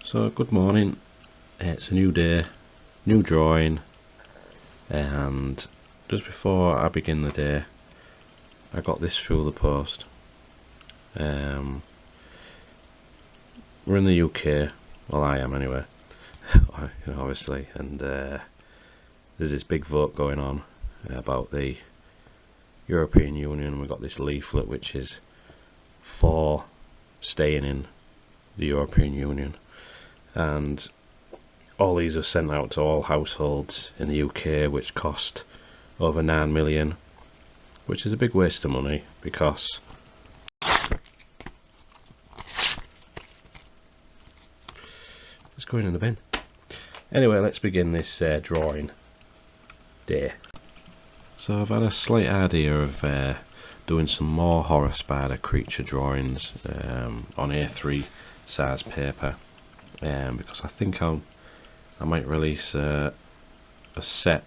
So good morning, it's a new day, new drawing, and just before I begin the day I got this through the post. We're in the UK, well I am anyway, obviously, and there's this big vote going on about the European Union. We've got this leaflet which is for staying in the European Union, and all these are sent out to all households in the UK, which cost over 9 million, which is a big waste of money because it's going in the bin. Anyway, let's begin this drawing day. So I've had a slight idea of doing some more horror spider creature drawings on A3 size paper, because I think I might release a set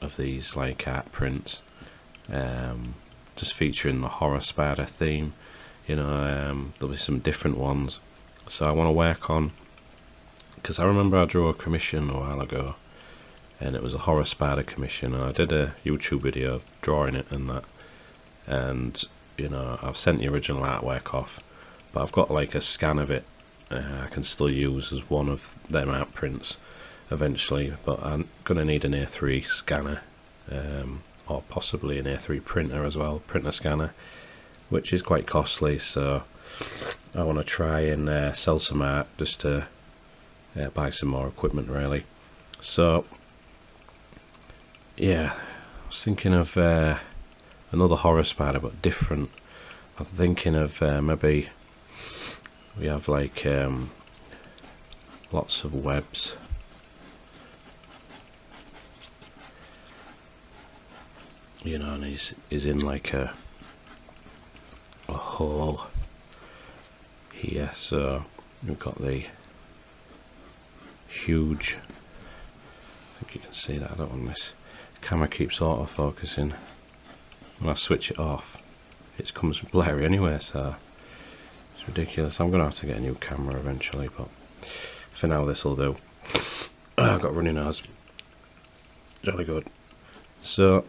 of these like art prints, just featuring the horror spider theme. There'll be some different ones, so I want to work on, because I remember I drew a commission a while ago and it was a horror spider commission, and I did a YouTube video of drawing it and that, and I've sent the original artwork off, but I've got like a scan of it I can still use as one of them art prints eventually, but I'm gonna need an A3 scanner, or possibly an A3 printer as well, printer scanner, which is quite costly, so I want to try and sell some art just to buy some more equipment really. So yeah, I was thinking of another horror spider but different. I'm thinking of maybe we have like lots of webs, and he's in like a hole here, so we've got the huge, I think you can see that. I don't want this camera keeps auto-focusing. When I switch it off it comes blurry anyway, so it's ridiculous. I'm gonna have to get a new camera eventually, but for now this will do. I've got a runny nose, jolly good. So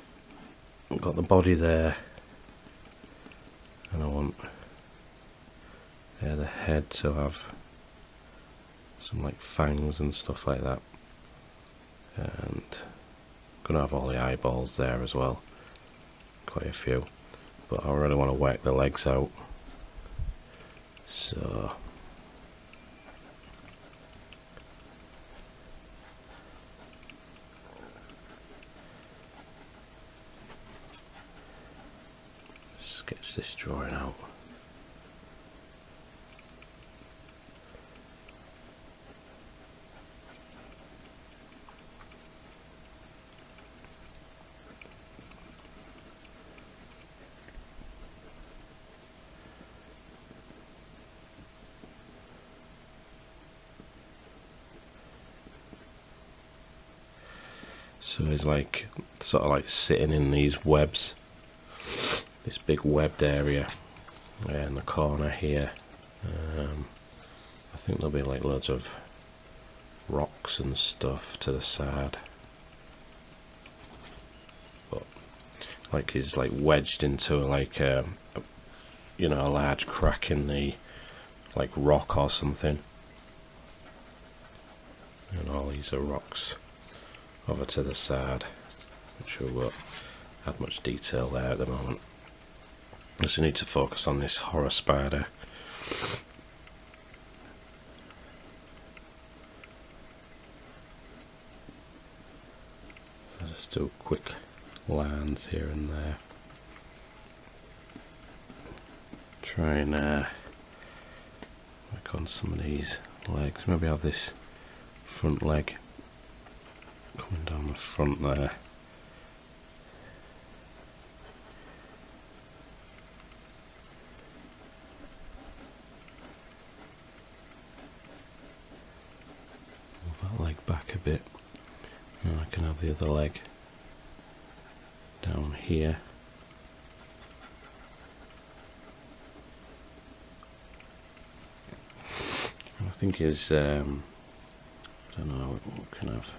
I've got the body there, and I want the head to have some like fangs and stuff like that, and I'm gonna have all the eyeballs there as well, quite a few, but I really want to work the legs out, so sketch this drawing out. So he's like sort of like sitting in these webs, this big webbed area in the corner here. I think there'll be like loads of rocks and stuff to the side, but like he's like wedged into like a large crack in the like rock or something, and all these are rocks over to the side, which will add much detail there at the moment. Just need to focus on this horror spider. I'll just do quick lines here and there. Try and work on some of these legs. Maybe have this front leg coming down the front there. Move that leg back a bit, and I can have the other leg down here. think his I don't know, what kind of,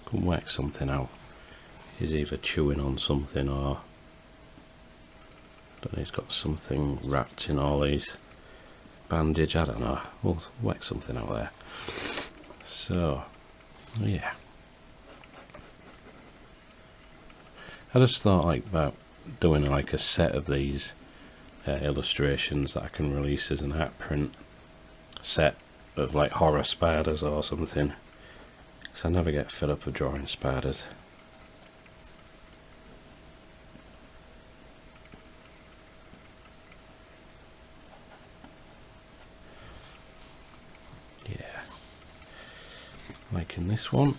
can work something out. He's either chewing on something or I don't know, he's got something wrapped in all these bandage, I don't know, we'll work something out there. So yeah, I just thought like about doing like a set of these illustrations that I can release as an art print set of like horror spiders or something, because I never get fed up of drawing spiders. Yeah, like in this one,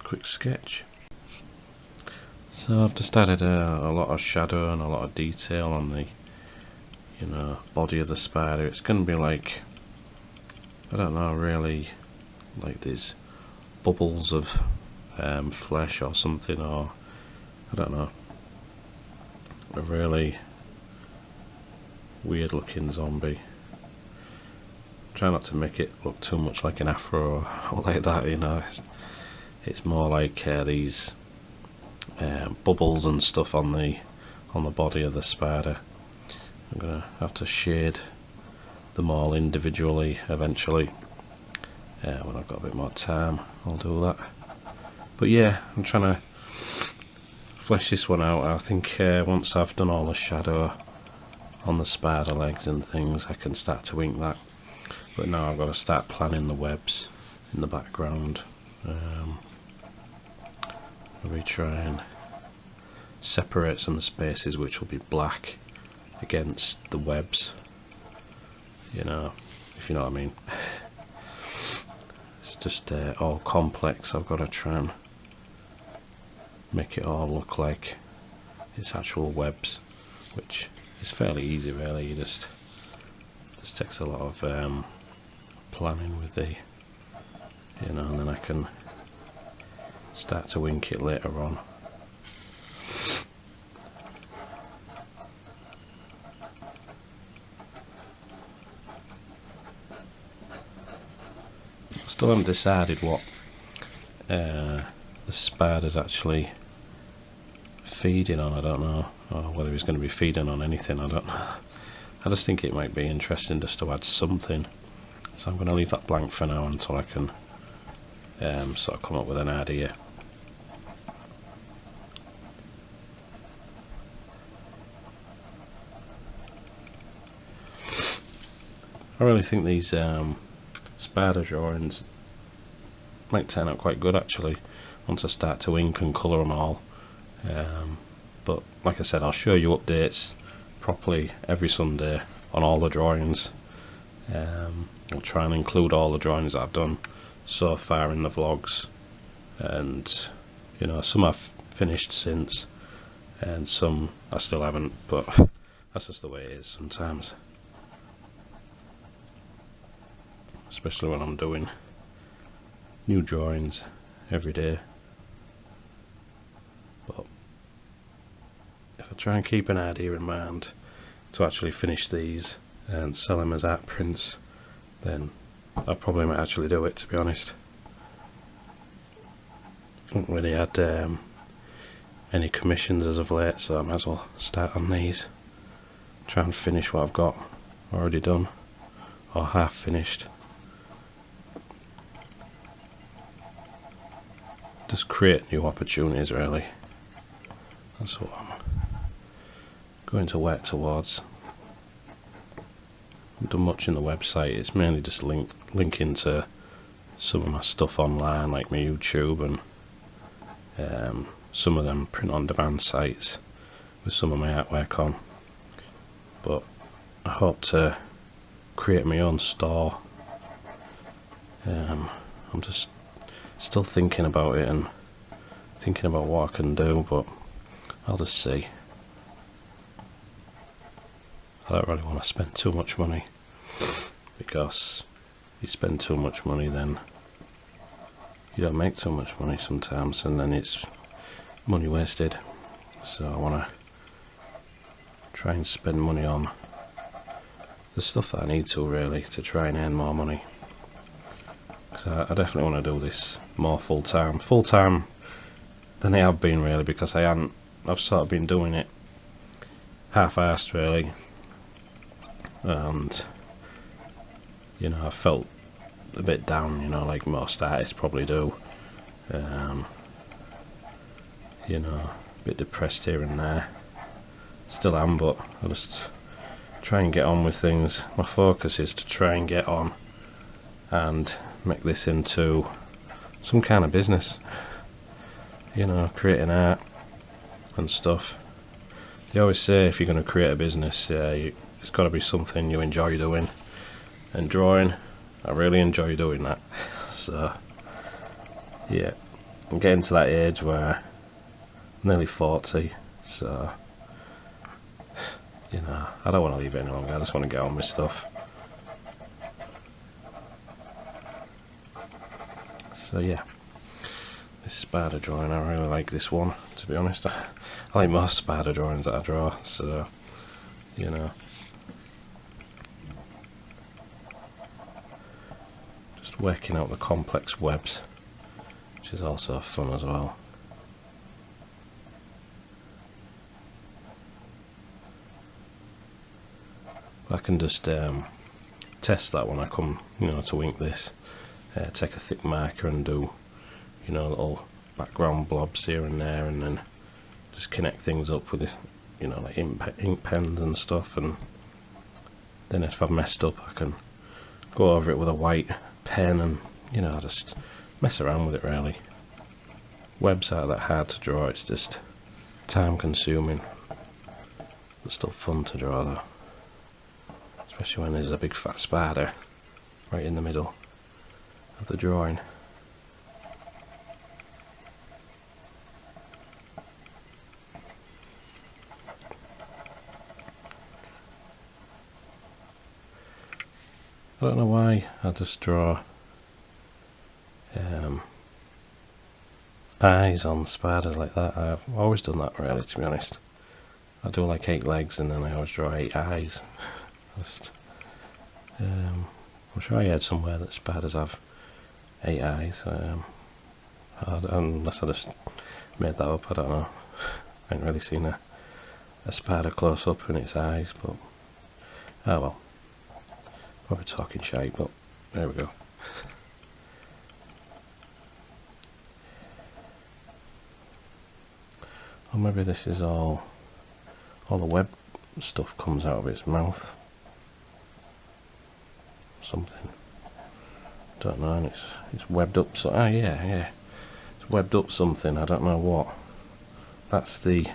quick sketch. So I've just added a lot of shadow and a lot of detail on the, you know, body of the spider. It's going to be like, I don't know, really like these bubbles of flesh or something, or I don't know, a really weird looking zombie. Try not to make it look too much like an afro or like that, you know. It's more like these bubbles and stuff on the body of the spider. I'm gonna have to shade them all individually eventually. When I've got a bit more time, I'll do that. But yeah, I'm trying to flesh this one out. I think once I've done all the shadow on the spider legs and things, I can start to ink that. But now I've got to start planning the webs in the background. Maybe try and separate some spaces which will be black against the webs, you know, if you know what I mean. It's just all complex. I've got to try and make it all look like it's actual webs, which is fairly easy really. You just takes a lot of planning with the, you know, and then I can start to ink it later on. Still haven't decided what the spider's actually feeding on. I don't know, or whether he's going to be feeding on anything. I don't know. I just think it might be interesting just to add something, so I'm going to leave that blank for now until I can sort of come up with an idea. I really think these spider drawings might turn out quite good actually once I start to ink and colour them all. But like I said, I'll show you updates properly every Sunday on all the drawings. I'll try and include all the drawings that I've done so far in the vlogs, and you know, some I've finished since and some I still haven't, but that's just the way it is sometimes, especially when I'm doing new drawings every day. But if I try and keep an idea in mind to actually finish these and sell them as art prints, then I probably might actually do it, to be honest. I haven't really had any commissions as of late, so I might as well start on these, try and finish what I've got already done or half finished. Just create new opportunities really. That's what I'm going to work towards. I haven't done much in the website. It's mainly just linking to some of my stuff online, like my YouTube and some of them print on demand sites with some of my artwork on. But I hope to create my own store. I'm just still thinking about it and thinking about what I can do, but I'll just see. I don't really want to spend too much money, because if you spend too much money then you don't make too much money sometimes, and then it's money wasted. So I want to try and spend money on the stuff that I need to really to try and earn more money. So I definitely want to do this more full time than I have been really, because I've sort of been doing it half-assed really, and you know, I felt a bit down, you know, like most artists probably do. You know, a bit depressed here and there. Still am, but I just try and get on with things. My focus is to try and get on and make this into some kind of business, you know, creating art and stuff. They always say if you're going to create a business, it's got to be something you enjoy doing, and drawing, I really enjoy doing that. So yeah, I'm getting to that age where I'm nearly 40, so you know, I don't want to leave it any longer. I just want to get on with stuff. So yeah, this spider drawing, I really like this one, to be honest. I like most spider drawings that I draw, so you know, just working out the complex webs, which is also fun as well. I can just test that when I come, you know, to ink this. Take a thick marker and do, you know, little background blobs here and there, and then just connect things up with this, you know, like ink pens and stuff. And then if I've messed up, I can go over it with a white pen and, you know, just mess around with it really. Webs aren't that hard to draw, it's just time consuming, but still fun to draw though. Especially when there's a big fat spider right in the middle of the drawing. I don't know why I just draw eyes on spiders like that. I've always done that really, to be honest. I do like 8 legs and then I always draw 8 eyes. Just, I'm sure I heard somewhere that spiders have 8 eyes, unless I just made that up, I don't know. I ain't really seen a spider close up in its eyes, but oh well, probably talking shite, but there we go. Or maybe this is all the web stuff comes out of its mouth. Something. Don't know, and it's webbed up. So yeah, it's webbed up something. I don't know what. That's the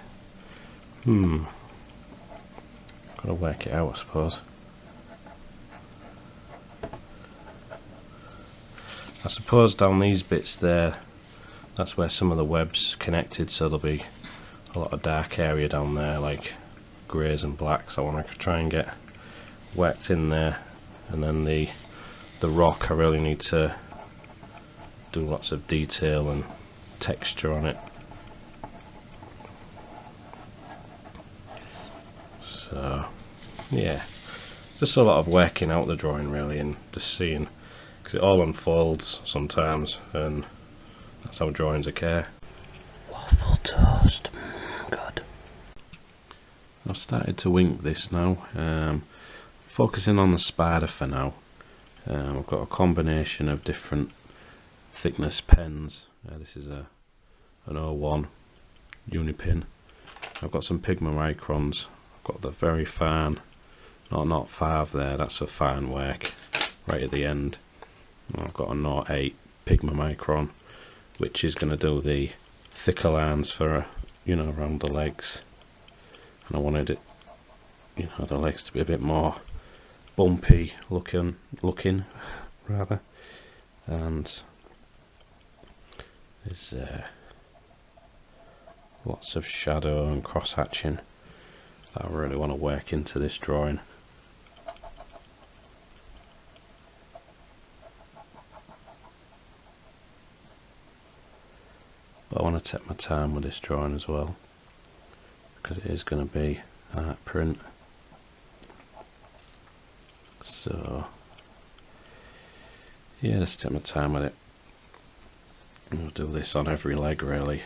Gotta work it out, I suppose. I suppose down these bits there, that's where some of the web's connected. So there'll be a lot of dark area down there, like greys and blacks. I want to try and get worked in there, and then the rock, I really need to do lots of detail and texture on it. So yeah, just a lot of working out the drawing really, and just seeing, because it all unfolds sometimes, and that's how drawings occur. Waffle toast, good. I've started to ink this now, focusing on the spider for now. I've got a combination of different thickness pens. This is an 01 Unipin. I've got some Pigma Microns. I've got the very fine, not 5 there, that's for fine work, right at the end. And I've got a 08 Pigma Micron, which is going to do the thicker lines for, you know, around the legs. And I wanted it, you know, the legs to be a bit more bumpy looking rather, and there's lots of shadow and cross hatching that I really want to work into this drawing. But I want to take my time with this drawing as well, because it is going to be art print. So yeah, just take my time with it. I'll do this on every leg really.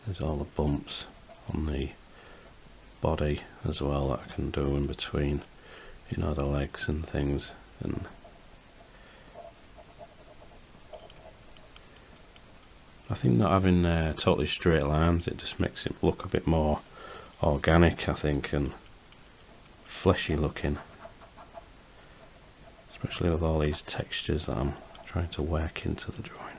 There's all the bumps on the body as well that I can do in between, you know, the legs and things. And I think not having totally straight lines, it just makes it look a bit more organic, I think, and fleshy looking, especially with all these textures that I'm trying to work into the drawing.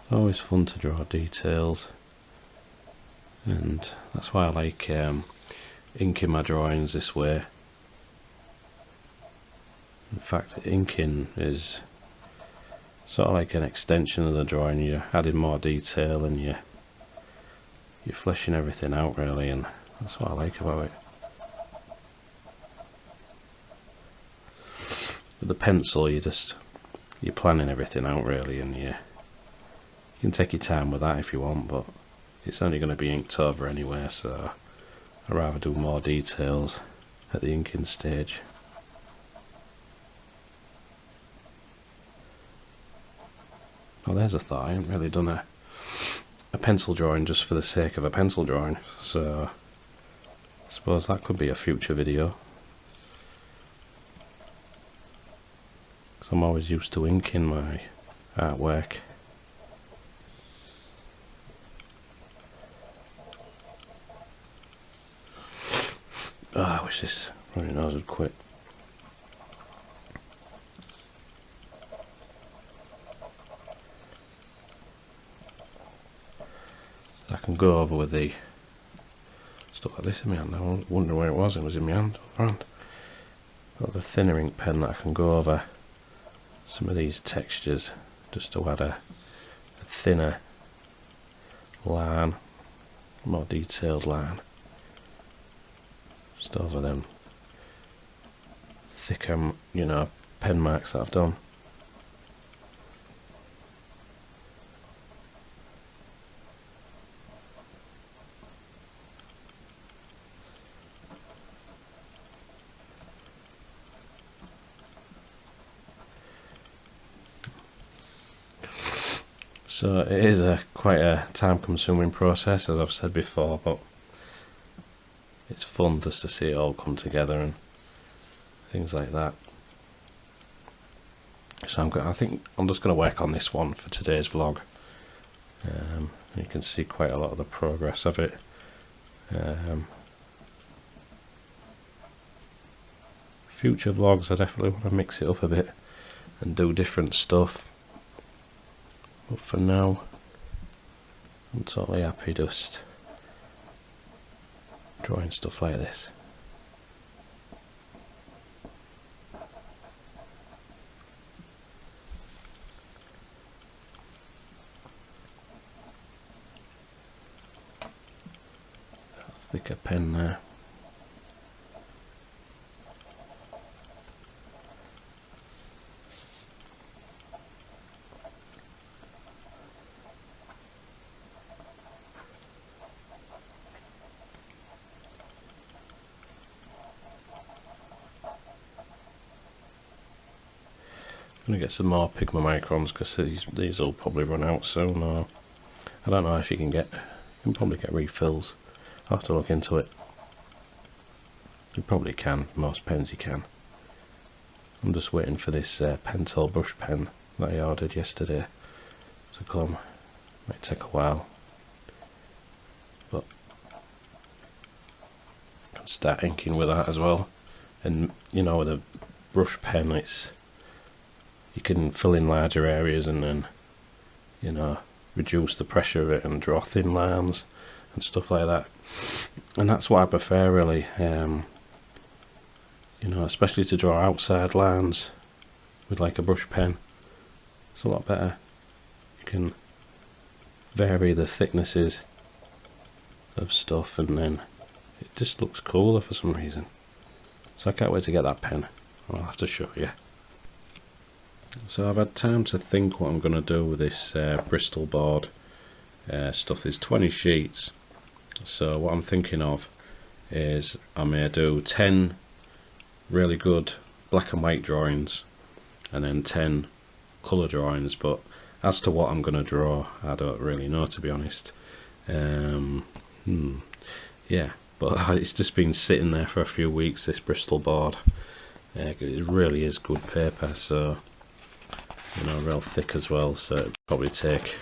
It's always fun to draw details, and that's why I like inking my drawings this way. In fact, inking is sort of like an extension of the drawing. You're adding more detail and you're fleshing everything out really, and that's what I like about it. With the pencil, you're planning everything out really, and you can take your time with that if you want, but it's only going to be inked over anyway, so I'd rather do more details at the inking stage. Well, there's a thought. I haven't really done a pencil drawing just for the sake of a pencil drawing, so I suppose that could be a future video, because I'm always used to inking my artwork. Oh, I wish this running nose would quit. I can go over with the stuff like this in my hand. I was wondering where it was. It was in my hand. Got the thinner ink pen that I can go over some of these textures just to add a thinner line, more detailed line. Just over them thicker, you know, pen marks that I've done. So it is quite a time-consuming process, as I've said before, but it's fun just to see it all come together and things like that. So I think I'm just going to work on this one for today's vlog. You can see quite a lot of the progress of it. Future vlogs, I definitely want to mix it up a bit and do different stuff. But for now, I'm totally happy just drawing stuff like this. Thicker pen there. I'm going to get some more Pigma microns because these will probably run out soon. Or I don't know if you can probably get refills. I'll have to look into it. You probably can, most pens you can. I'm just waiting for this Pentel brush pen that I ordered yesterday to come. Might take a while, but I can start inking with that as well. And you know, with a brush pen, you can fill in larger areas and then, you know, reduce the pressure of it and draw thin lines and stuff like that. And that's what I prefer really, you know, especially to draw outside lines with like a brush pen. It's a lot better. You can vary the thicknesses of stuff and then it just looks cooler for some reason. So I can't wait to get that pen. I'll have to show you. So I've had time to think what I'm going to do with this Bristol board stuff. There's 20 sheets, so what I'm thinking of is I may do 10 really good black and white drawings and then 10 colour drawings, but as to what I'm going to draw I don't really know, to be honest. Yeah, but it's just been sitting there for a few weeks, this Bristol board. It really is good paper, so you know, real thick as well, so it'd probably take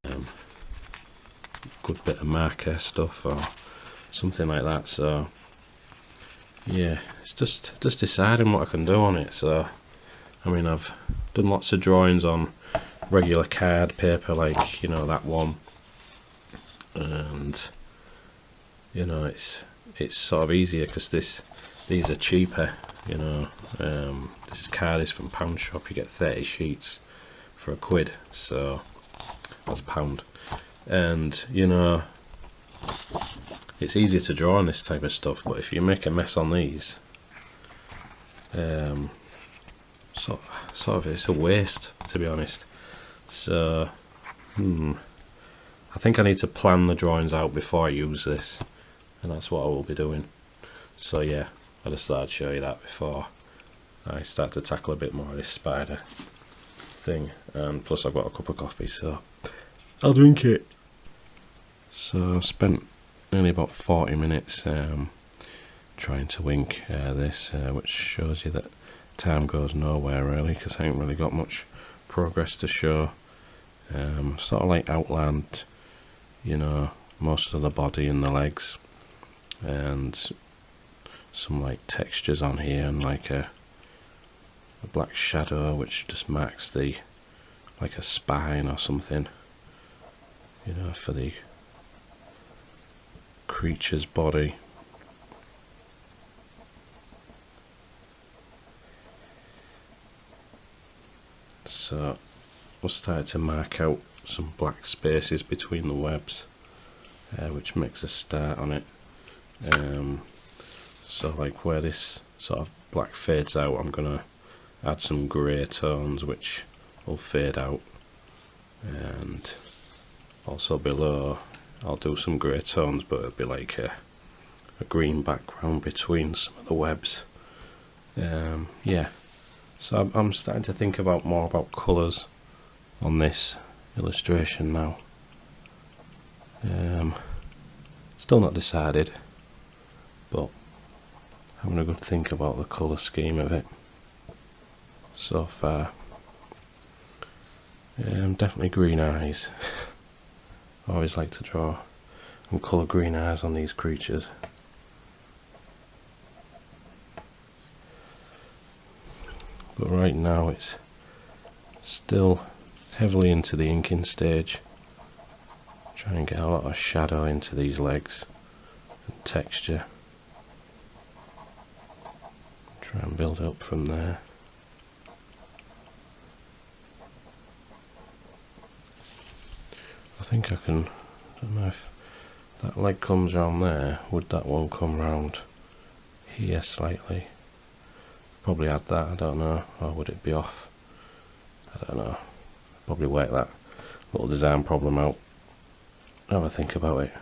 a good bit of marker stuff or something like that. So yeah, it's just deciding what I can do on it. So I mean, I've done lots of drawings on regular card paper, like, you know, that one, and you know, it's sort of easier because these are cheaper, you know. This card is from Pound Shop. You get 30 sheets for £1, so that's £1. And you know, it's easier to draw on this type of stuff, but if you make a mess on these, sort of it's a waste, to be honest. So I think I need to plan the drawings out before I use this, and that's what I will be doing. So yeah, I just thought I'd show you that before I start to tackle a bit more of this spider thing. And plus I've got a cup of coffee, so I'll drink it. So I've spent nearly about 40 minutes trying to ink this, which shows you that time goes nowhere really, because I ain't really got much progress to show. Sort of like outlined, you know, most of the body and the legs, and some like textures on here, and like a black shadow which just marks the, like a spine or something, you know, for the creature's body. So we'll start to mark out some black spaces between the webs, which makes a start on it. So like where this sort of black fades out, I'm gonna add some grey tones which will fade out, and also below I'll do some grey tones, but it'll be like a green background between some of the webs. Yeah, so I'm starting to think about more about colours on this illustration now. Still not decided, but having a good think about the colour scheme of it so far. Definitely green eyes. I always like to draw and colour green eyes on these creatures. But right now it's still heavily into the inking stage. Try and get a lot of shadow into these legs and texture. Try and build up from there. I think I can, I don't know if that leg comes around there, would that one come round here slightly? Probably add that, I don't know, or would it be off? I don't know. Probably work that little design problem out. Have a think about it.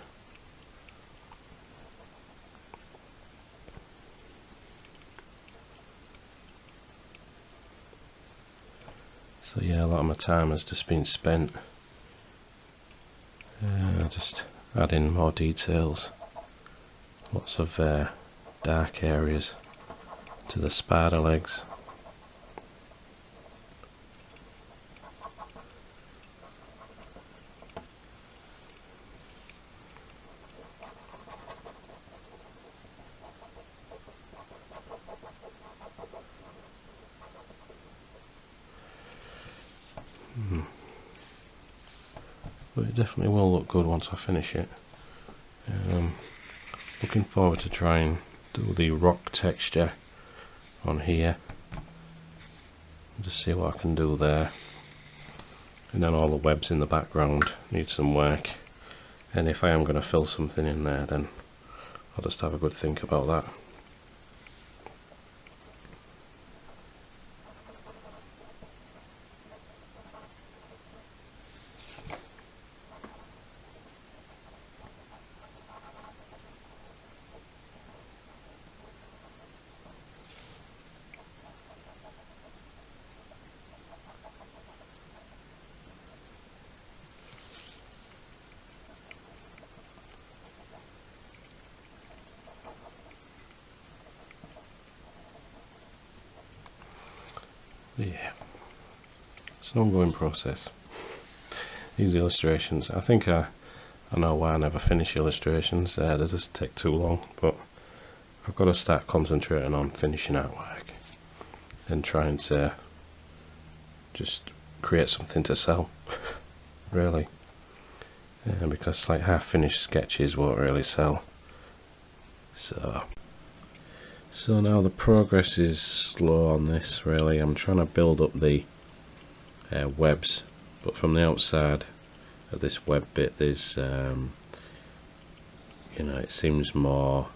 So yeah, a lot of my time has just been spent just adding more details, lots of dark areas to the spider legs. But it definitely will look good once I finish it. Looking forward to trying to do the rock texture on here. Just see what I can do there. And then all the webs in the background need some work. And if I am going to fill something in there, then I'll just have a good think about that. yeah, it's an ongoing process. These illustrations, I think I know why I never finish illustrations. They just take too long, but I've got to start concentrating on finishing artwork and trying to just create something to sell, really. Because like half-finished sketches won't really sell. So now the progress is slow on this, really. I'm trying to build up the webs, but from the outside of this web bit there's you know, it seems more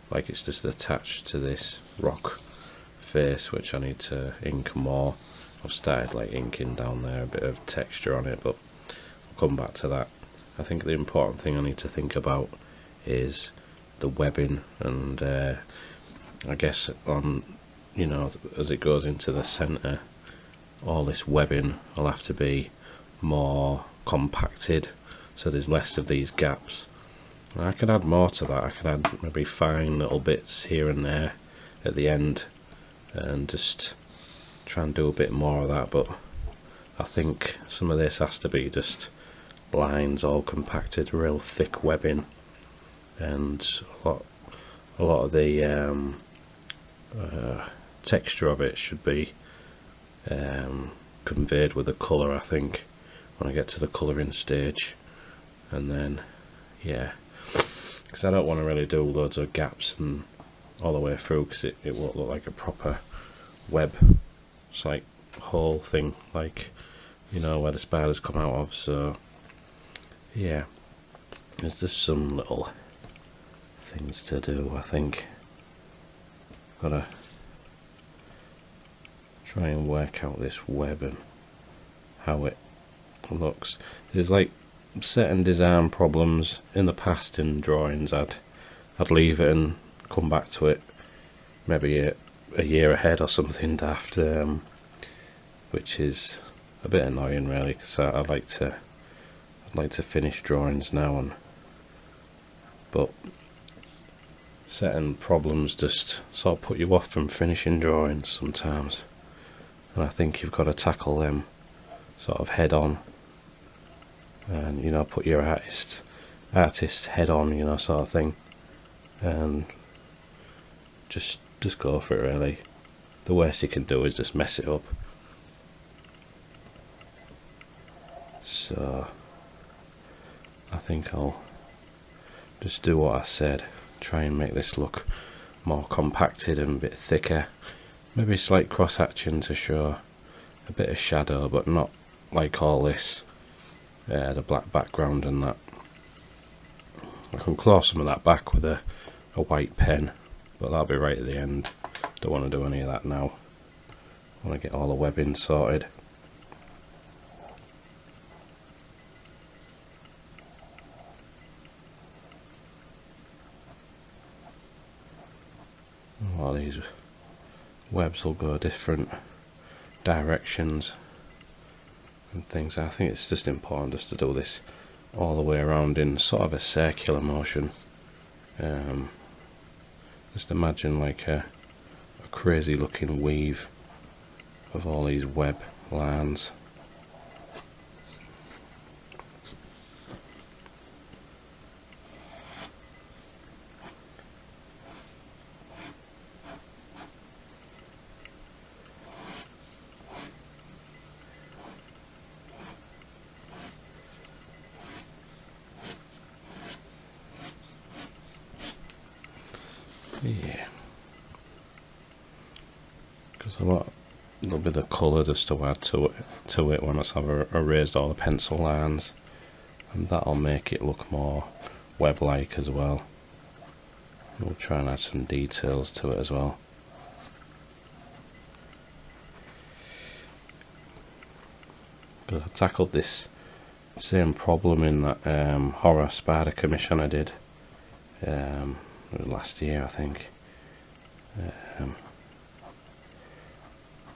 like it's just attached to this rock face, which I need to ink more. I've started like inking down there a bit of texture on it, but I'll come back to that. I think the important thing I need to think about is the webbing, and I guess on, you know, as it goes into the center, all this webbing will have to be more compacted, so there's less of these gaps. And I could add more to that. I could add maybe fine little bits here and there at the end and just try and do a bit more of that, but I think some of this has to be just lines all compacted, real thick webbing, and a lot of the texture of it should be conveyed with the colour, I think, when I get to the colouring stage. And then, yeah, because I don't want to really do loads of gaps and all the way through, because it won't look like a proper web. It's like whole thing, like, you know, where the spiders come out of. So yeah, there's just some little things to do, I think. Gotta try and work out this web and how it looks. There's like certain design problems in the past in drawings. I'd leave it and come back to it maybe a year ahead or something daft, which is a bit annoying, really, because I'd like to finish drawings now, but certain problems just sort of put you off from finishing drawings sometimes, and I think you've got to tackle them sort of head on, and, you know, put your artist head on, you know, sort of thing, and just go for it, really. The worst you can do is just mess it up. So I think I'll just do what I said, try and make this look more compacted and a bit thicker, maybe slight cross hatching to show a bit of shadow, but not like all this, the black background and that. I can claw some of that back with a white pen, but that'll be right at the end. Don't want to do any of that now. I want to get all the webbing sorted. Well, these webs will go different directions and things. I think it's just important just to do this all the way around in sort of a circular motion. Just imagine like a crazy looking weave of all these web lines. Yeah, because there'll be the colour just to add to it once I've erased all the pencil lines, and that'll make it look more web-like as well. We'll try and add some details to it as well. Because I tackled this same problem in that horror spider commission I did. It was last year, I think.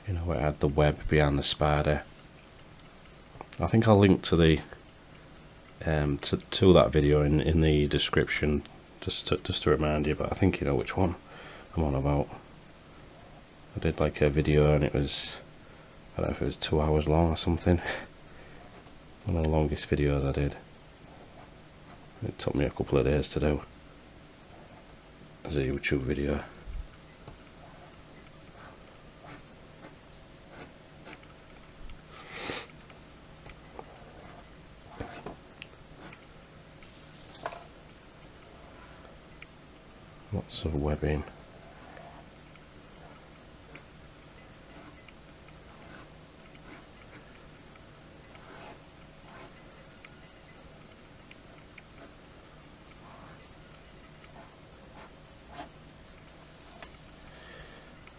You know, where I had the web behind the spider. I think I'll link to the to that video in the description, just to remind you. But I think you know which one I'm on about. I did like a video, and it was I don't know if it was 2 hours long or something. One of the longest videos I did. It took me a couple of days to do as a YouTube video. Lots of webbing.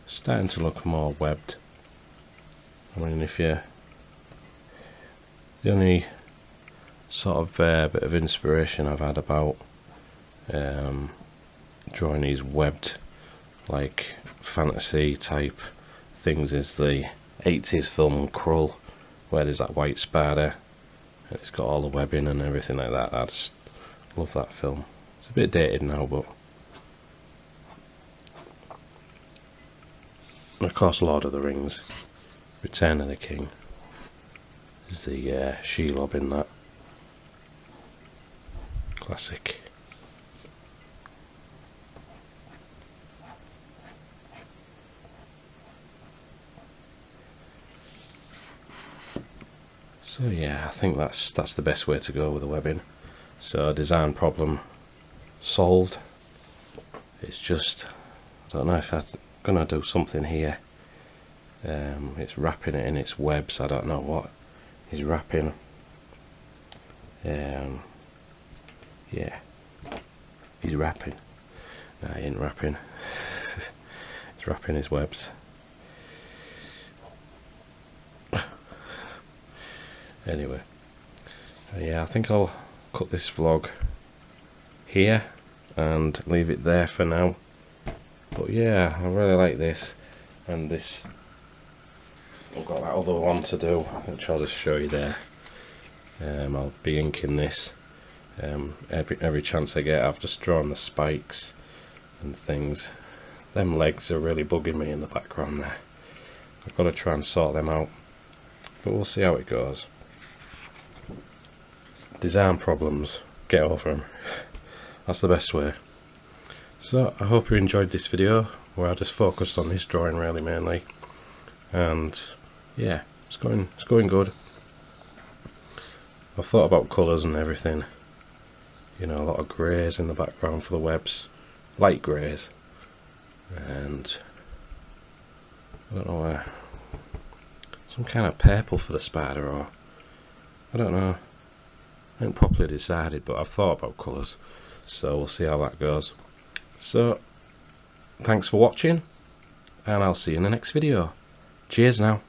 Starting to look more webbed. I mean, the only sort of bit of inspiration I've had about drawing these webbed, like fantasy type things is the 80s film Krull, where there's that white spider and it's got all the webbing and everything like that. I just love that film. It's a bit dated now, but of course Lord of the Rings, Return of the King is the Shelob in that. Classic. So yeah, I think that's the best way to go with the webbing. So design problem solved. It's just, I don't know if I'm gonna do something here. It's wrapping it in its webs. I don't know what he's wrapping. Yeah, he's wrapping. No, he ain't wrapping. He's wrapping his webs. Anyway, yeah, I think I'll cut this vlog here and leave it there for now. But yeah, I really like this, and this, I've got that other one to do, which I'll just show you there. I'll be inking this every chance I get. I've just drawn the spikes and things. Them legs are really bugging me in the background there. I've got to try and sort them out, but we'll see how it goes. Design problems, get over them. That's the best way. So I hope you enjoyed this video, where I just focused on this drawing really mainly, and yeah, it's going good. I've thought about colours and everything, you know, a lot of greys in the background for the webs, light greys, and I don't know where, some kind of purple for the spider, or I don't know, I haven't properly decided, but I've thought about colours, so we'll see how that goes. So thanks for watching, and I'll see you in the next video. Cheers now.